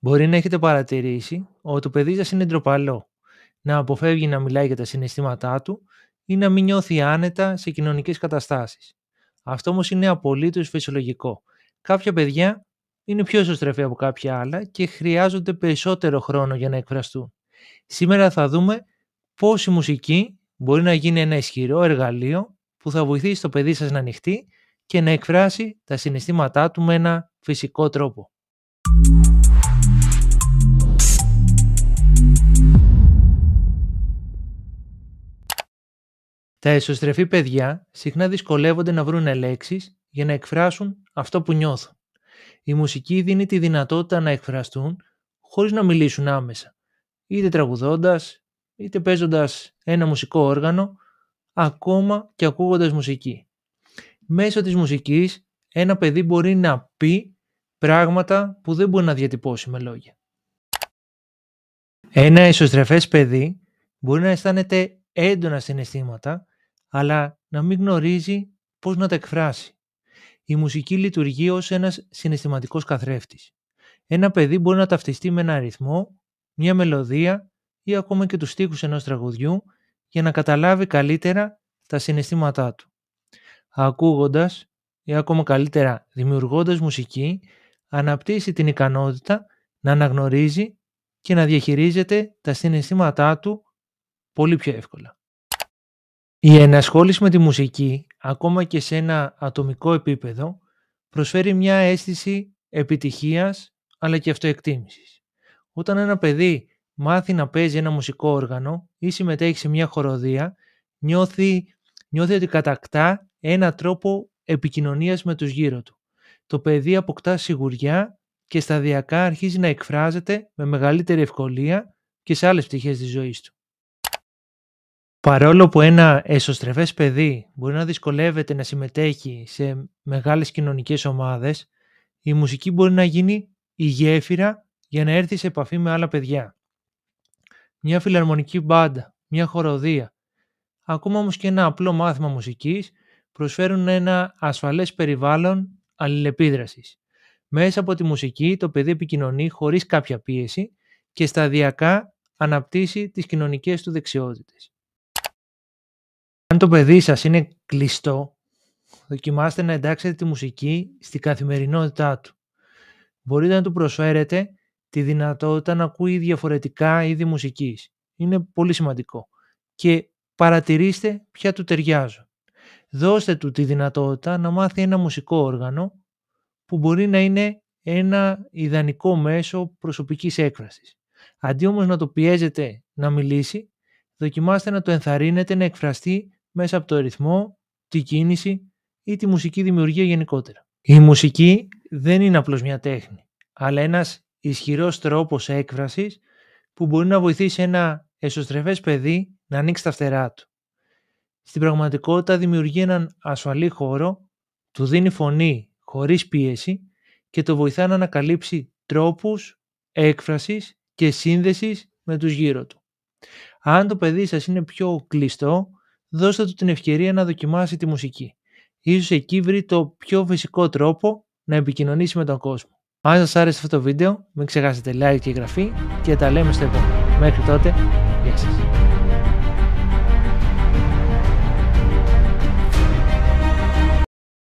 Μπορεί να έχετε παρατηρήσει ότι το παιδί σας είναι ντροπαλό, να αποφεύγει να μιλάει για τα συναισθήματά του ή να μην νιώθει άνετα σε κοινωνικές καταστάσεις. Αυτό όμως είναι απολύτως φυσιολογικό. Κάποια παιδιά είναι πιο εσωστρεφή από κάποια άλλα και χρειάζονται περισσότερο χρόνο για να εκφραστούν. Σήμερα θα δούμε πώς η μουσική μπορεί να γίνει ένα ισχυρό εργαλείο που θα βοηθήσει το παιδί σας να ανοιχτεί και να εκφράσει τα συναισθήματά του με ένα φυσικό τρόπο. Τα εσωστρεφή παιδιά συχνά δυσκολεύονται να βρουν λέξεις για να εκφράσουν αυτό που νιώθουν. Η μουσική δίνει τη δυνατότητα να εκφραστούν χωρίς να μιλήσουν άμεσα, είτε τραγουδώντας, είτε παίζοντας ένα μουσικό όργανο, ακόμα και ακούγοντας μουσική. Μέσω της μουσικής ένα παιδί μπορεί να πει πράγματα που δεν μπορεί να διατυπώσει με λόγια. Ένα εσωστρεφές παιδί μπορεί να αισθάνεται έντονα συναισθήματα, αλλά να μην γνωρίζει πώς να τα εκφράσει. Η μουσική λειτουργεί ως ένας συναισθηματικός καθρέφτης. Ένα παιδί μπορεί να ταυτιστεί με ένα ρυθμό, μια μελωδία ή ακόμα και τους στίχους ενός τραγουδιού για να καταλάβει καλύτερα τα συναισθήματά του. Ακούγοντας ή ακόμα καλύτερα δημιουργώντας μουσική, αναπτύσσει την ικανότητα να αναγνωρίζει και να διαχειρίζεται τα συναισθήματά του πολύ πιο εύκολα. Η ενασχόληση με τη μουσική, ακόμα και σε ένα ατομικό επίπεδο, προσφέρει μια αίσθηση επιτυχίας αλλά και αυτοεκτίμησης. Όταν ένα παιδί μάθει να παίζει ένα μουσικό όργανο ή συμμετέχει σε μια χοροδία, νιώθει ότι κατακτά ένα τρόπο επικοινωνίας με τους γύρω του. Το παιδί αποκτά σιγουριά και σταδιακά αρχίζει να εκφράζεται με μεγαλύτερη ευκολία και σε άλλες πτυχές της ζωής του. Παρόλο που ένα εσωστρεφές παιδί μπορεί να δυσκολεύεται να συμμετέχει σε μεγάλες κοινωνικές ομάδες, η μουσική μπορεί να γίνει η γέφυρα για να έρθει σε επαφή με άλλα παιδιά. Μια φιλαρμονική μπάντα, μια χοροδία, ακόμα όμως και ένα απλό μάθημα μουσικής προσφέρουν ένα ασφαλές περιβάλλον αλληλεπίδρασης. Μέσα από τη μουσική το παιδί επικοινωνεί χωρίς κάποια πίεση και σταδιακά αναπτύσσει τις κοινωνικές του δεξιότητες. Αν το παιδί σας είναι κλειστό, δοκιμάστε να εντάξετε τη μουσική στην καθημερινότητά του. Μπορείτε να του προσφέρετε τη δυνατότητα να ακούει διαφορετικά είδη μουσικής. Είναι πολύ σημαντικό. Και παρατηρήστε ποια του ταιριάζουν. Δώστε του τη δυνατότητα να μάθει ένα μουσικό όργανο που μπορεί να είναι ένα ιδανικό μέσο προσωπικής έκφρασης. Αντί όμως να το πιέζετε να μιλήσει, δοκιμάστε να το ενθαρρύνετε να εκφραστεί μέσα από το ρυθμό, τη κίνηση ή τη μουσική δημιουργία γενικότερα. Η μουσική δεν είναι απλώς μια τέχνη, αλλά ένας ισχυρός τρόπος έκφρασης που μπορεί να βοηθήσει ένα εσωστρεφές παιδί να ανοίξει τα φτερά του. Στην πραγματικότητα δημιουργεί έναν ασφαλή χώρο, του δίνει φωνή χωρίς πίεση και το βοηθά να ανακαλύψει τρόπους έκφρασης και σύνδεσης με τους γύρω του. Αν το παιδί σας είναι πιο κλειστό, δώστε του την ευκαιρία να δοκιμάσει τη μουσική. Ίσως εκεί βρει το πιο φυσικό τρόπο να επικοινωνήσει με τον κόσμο. Αν σας άρεσε αυτό το βίντεο, μην ξεχάσετε like και εγγραφή και τα λέμε στο επόμενο. Μέχρι τότε, γεια σας.